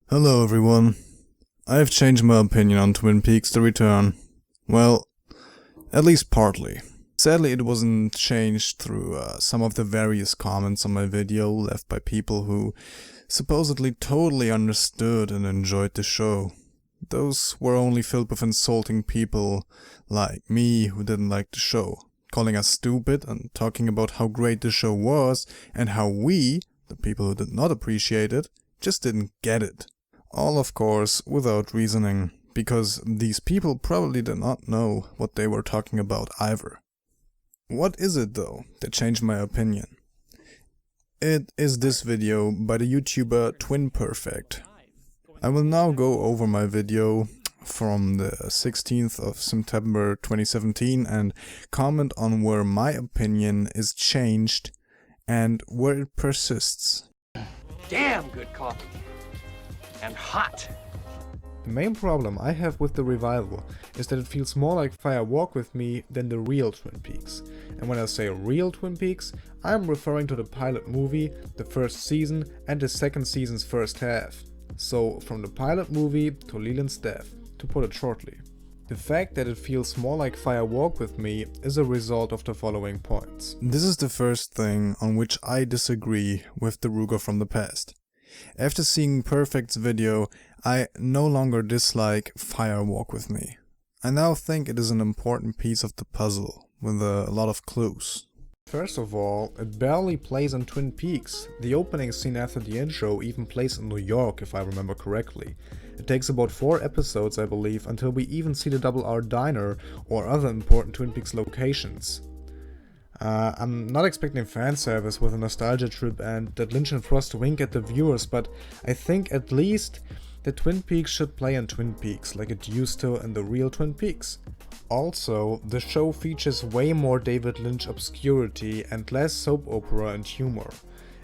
Hello everyone. I have changed my opinion on Twin Peaks: The Return. Well, at least partly. Sadly, it wasn't changed through some of the various comments on my video left by people who supposedly totally understood and enjoyed the show. Those were only filled with insulting people like me who didn't like the show, calling us stupid and talking about how great the show was and how we, the people who did not appreciate it, just didn't get it. All, of course, without reasoning, because these people probably did not know what they were talking about either. What is it, though, that changed my opinion? It is this video by the YouTuber TwinPerfect. I will now go over my video from the 16th of September 2017 and comment on where my opinion is changed and where it persists. Damn good coffee. And hot. The main problem I have with the revival is that it feels more like Fire Walk With Me than the real Twin Peaks. And when I say real Twin Peaks, I am referring to the pilot movie, the first season and the second season's first half. So from the pilot movie to Leland's death, to put it shortly. The fact that it feels more like Fire Walk With Me is a result of the following points. This is the first thing on which I disagree with the Rouga from the past. After seeing Perfect's video, I no longer dislike Fire Walk With Me. I now think it is an important piece of the puzzle, with a lot of clues. First of all, it barely plays in Twin Peaks. The opening scene after the intro even plays in New York, if I remember correctly. It takes about 4 episodes, I believe, until we even see the Double R Diner or other important Twin Peaks locations. I'm not expecting fan service with a nostalgia trip and that Lynch and Frost wink at the viewers, but I think at least the Twin Peaks should play in Twin Peaks like it used to in the real Twin Peaks. Also, the show features way more David Lynch obscurity and less soap opera and humor.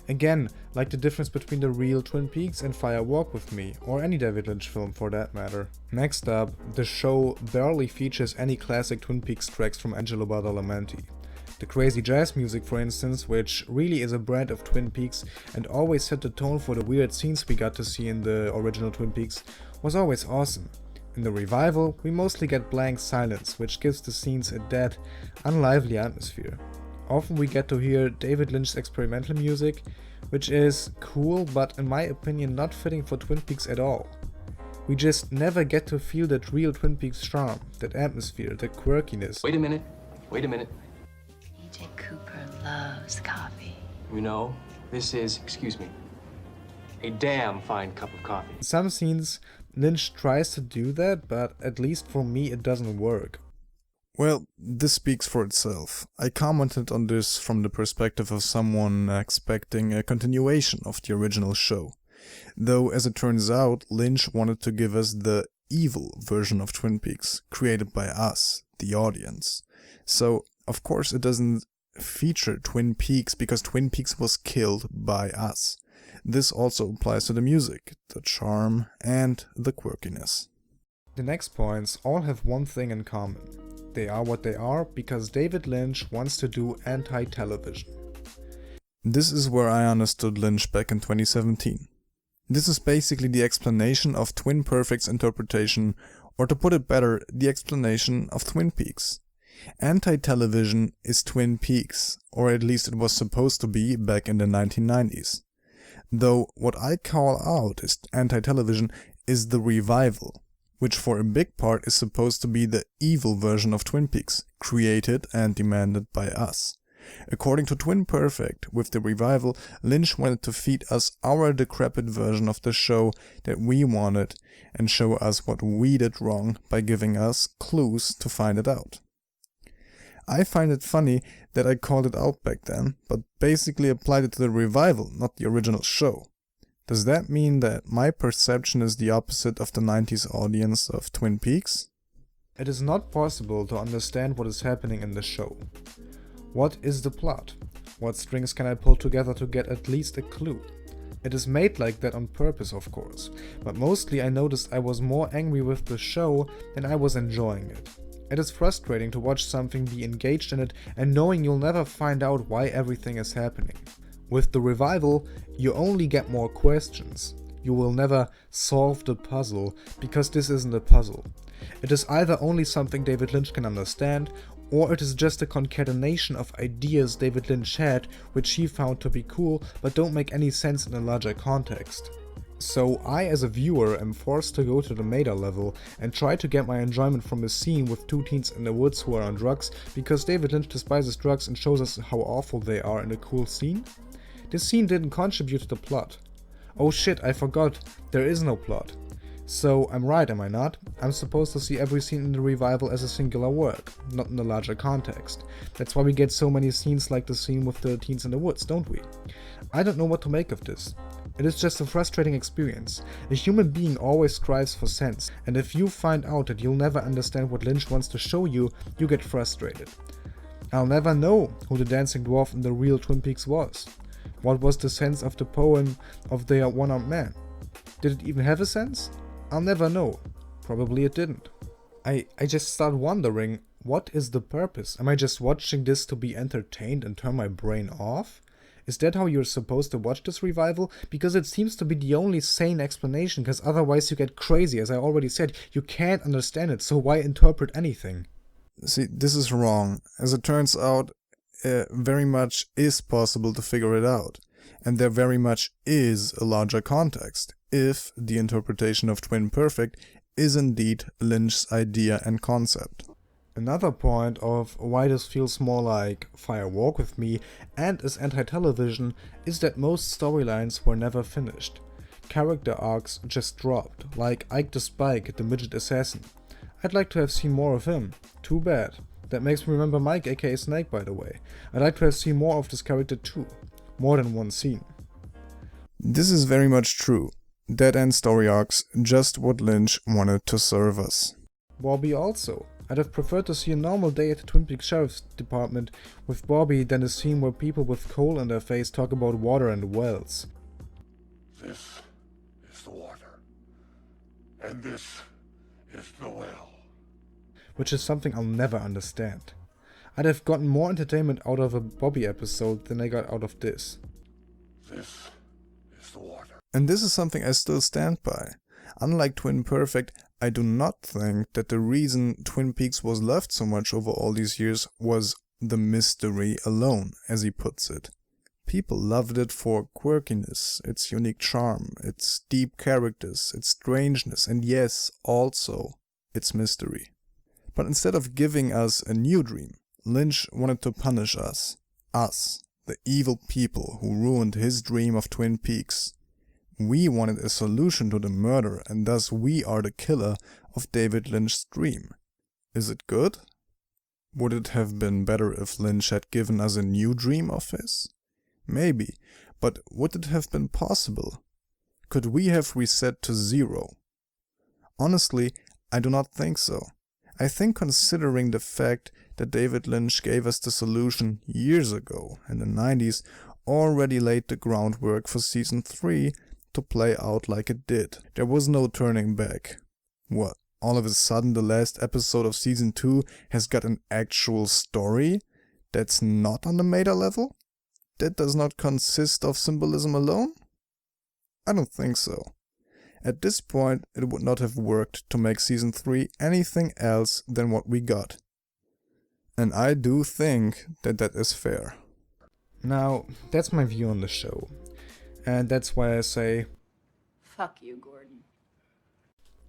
Again, like the difference between the real Twin Peaks and Fire Walk With Me, or any David Lynch film for that matter. Next up, the show barely features any classic Twin Peaks tracks from Angelo Badalamenti. The crazy jazz music, for instance, which really is a brand of Twin Peaks and always set the tone for the weird scenes we got to see in the original Twin Peaks, was always awesome. In the revival, we mostly get blank silence, which gives the scenes a dead, unlively atmosphere. Often we get to hear David Lynch's experimental music, which is cool but in my opinion not fitting for Twin Peaks at all. We just never get to feel that real Twin Peaks charm, that atmosphere, that quirkiness. Wait a minute. DJ Cooper loves coffee. You know, this is, excuse me, a damn fine cup of coffee. In some scenes, Lynch tries to do that, but at least for me it doesn't work. Well, this speaks for itself. I commented on this from the perspective of someone expecting a continuation of the original show. Though, as it turns out, Lynch wanted to give us the evil version of Twin Peaks, created by us, the audience. So, of course, it doesn't feature Twin Peaks because Twin Peaks was killed by us. This also applies to the music, the charm, and the quirkiness. The next points all have one thing in common. They are what they are because David Lynch wants to do anti-television. This is where I understood Lynch back in 2017. This is basically the explanation of TwinPerfect's interpretation, or to put it better, the explanation of Twin Peaks. Anti-television is Twin Peaks, or at least it was supposed to be back in the 1990s. Though what I call out as anti-television is the revival, which for a big part is supposed to be the evil version of Twin Peaks, created and demanded by us. According to TwinPerfect, with the revival, Lynch wanted to feed us our decrepit version of the show that we wanted and show us what we did wrong by giving us clues to find it out. I find it funny that I called it out back then, but basically applied it to the revival, not the original show. Does that mean that my perception is the opposite of the 90s audience of Twin Peaks? It is not possible to understand what is happening in the show. What is the plot? What strings can I pull together to get at least a clue? It is made like that on purpose, of course, but mostly I noticed I was more angry with the show than I was enjoying it. It is frustrating to watch something, be engaged in it, and knowing you'll never find out why everything is happening. With the revival, you only get more questions. you will never solve the puzzle, because this isn't a puzzle. It is either only something David Lynch can understand, or it is just a concatenation of ideas David Lynch had, which he found to be cool, but don't make any sense in a larger context. So I, as a viewer, am forced to go to the meta level and try to get my enjoyment from a scene with two teens in the woods who are on drugs, because David Lynch despises drugs and shows us how awful they are in a cool scene? This scene didn't contribute to the plot. Oh shit, I forgot, there is no plot. So I'm right, am I not? I'm supposed to see every scene in the revival as a singular work, not in a larger context. That's why we get so many scenes like the scene with the teens in the woods, don't we? I don't know what to make of this. It is just a frustrating experience. A human being always strives for sense, and if you find out that you'll never understand what Lynch wants to show you, you get frustrated. I'll never know who the dancing dwarf in the real Twin Peaks was. What was the sense of the poem of the one-armed man? Did it even have a sense? I'll never know. Probably it didn't. I just start wondering, what is the purpose? Am I just watching this to be entertained and turn my brain off? Is that how you're supposed to watch this revival? Because it seems to be the only sane explanation, because otherwise you get crazy. As I already said, you can't understand it, so why interpret anything? See, this is wrong. As it turns out, very much is possible to figure it out. And there very much is a larger context, if the interpretation of TwinPerfect is indeed Lynch's idea and concept. Another point of why this feels more like Fire Walk with Me and is anti-television is that most storylines were never finished. Character arcs just dropped, like Ike the Spike, the midget assassin. I'd like to have seen more of him. Too bad. That makes me remember Mike, aka Snake, by the way. I'd like to have seen more of this character too. More than one scene. This is very much true. Dead-end story arcs, just what Lynch wanted to serve us. Bobby also. I'd have preferred to see a normal day at the Twin Peaks Sheriff's Department with Bobby than a scene where people with coal in their face talk about water and wells. This is the water, and this is the well. Which is something I'll never understand. I'd have gotten more entertainment out of a Bobby episode than I got out of this. This is the water. And this is something I still stand by. Unlike TwinPerfect, I do not think that the reason Twin Peaks was loved so much over all these years was the mystery alone, as he puts it. People loved it for quirkiness, its unique charm, its deep characters, its strangeness, and yes, also, its mystery. But instead of giving us a new dream, Lynch wanted to punish us, the evil people who ruined his dream of Twin Peaks. We wanted a solution to the murder, and thus we are the killer of David Lynch's dream. Is it good? Would it have been better if Lynch had given us a new dream of his? Maybe, but would it have been possible? Could we have reset to zero? Honestly, I do not think so. I think, considering the fact that David Lynch gave us the solution years ago, in the 90s, already laid the groundwork for season 3 to play out like it did. There was no turning back. What, all of a sudden the last episode of season 2 has got an actual story that's not on the meta level? That does not consist of symbolism alone? I don't think so. At this point, it would not have worked to make season 3 anything else than what we got. And I do think that that is fair. Now, that's my view on the show. And that's why I say, Fuck you, Gordon.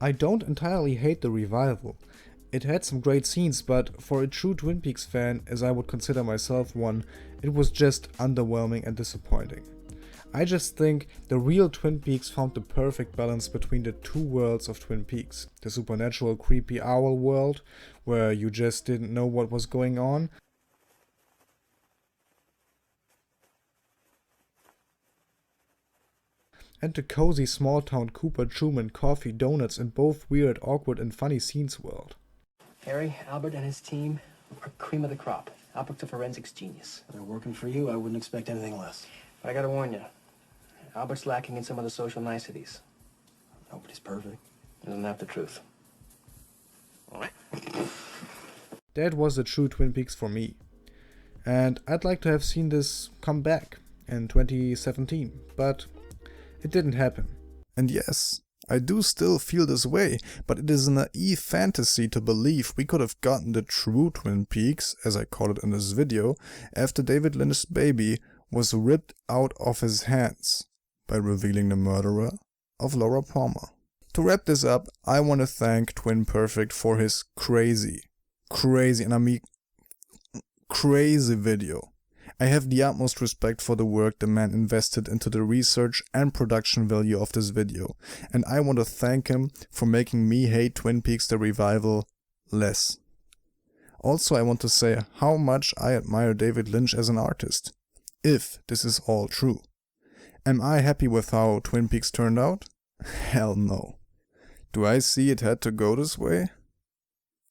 I don't entirely hate the revival. It had some great scenes, but for a true Twin Peaks fan, as I would consider myself one, it was just underwhelming and disappointing. I just think the real Twin Peaks found the perfect balance between the two worlds of Twin Peaks. The supernatural creepy owl world, where you just didn't know what was going on, and the cozy small town Cooper, Truman, coffee, donuts, and both weird, awkward, and funny scenes world. Harry, Albert, and his team are cream of the crop. Albert's a forensics genius. They're working for you. I wouldn't expect anything less. But I gotta warn you, Albert's lacking in some of the social niceties. Nobody's perfect. Isn't that the truth? That was the true Twin Peaks for me. And I'd like to have seen this come back in 2017, but it didn't happen. And yes, I do still feel this way, but it is a naive fantasy to believe we could have gotten the true Twin Peaks, as I call it in this video, after David Lynch's baby was ripped out of his hands by revealing the murderer of Laura Palmer. To wrap this up, I want to thank TwinPerfect for his crazy, and I mean crazy video. I have the utmost respect for the work the man invested into the research and production value of this video, and I want to thank him for making me hate Twin Peaks the Revival less. Also, I want to say how much I admire David Lynch as an artist, if this is all true. Am I happy with how Twin Peaks turned out? Hell no. Do I see it had to go this way?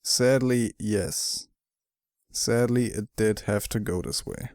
Sadly, yes. Sadly, it did have to go this way.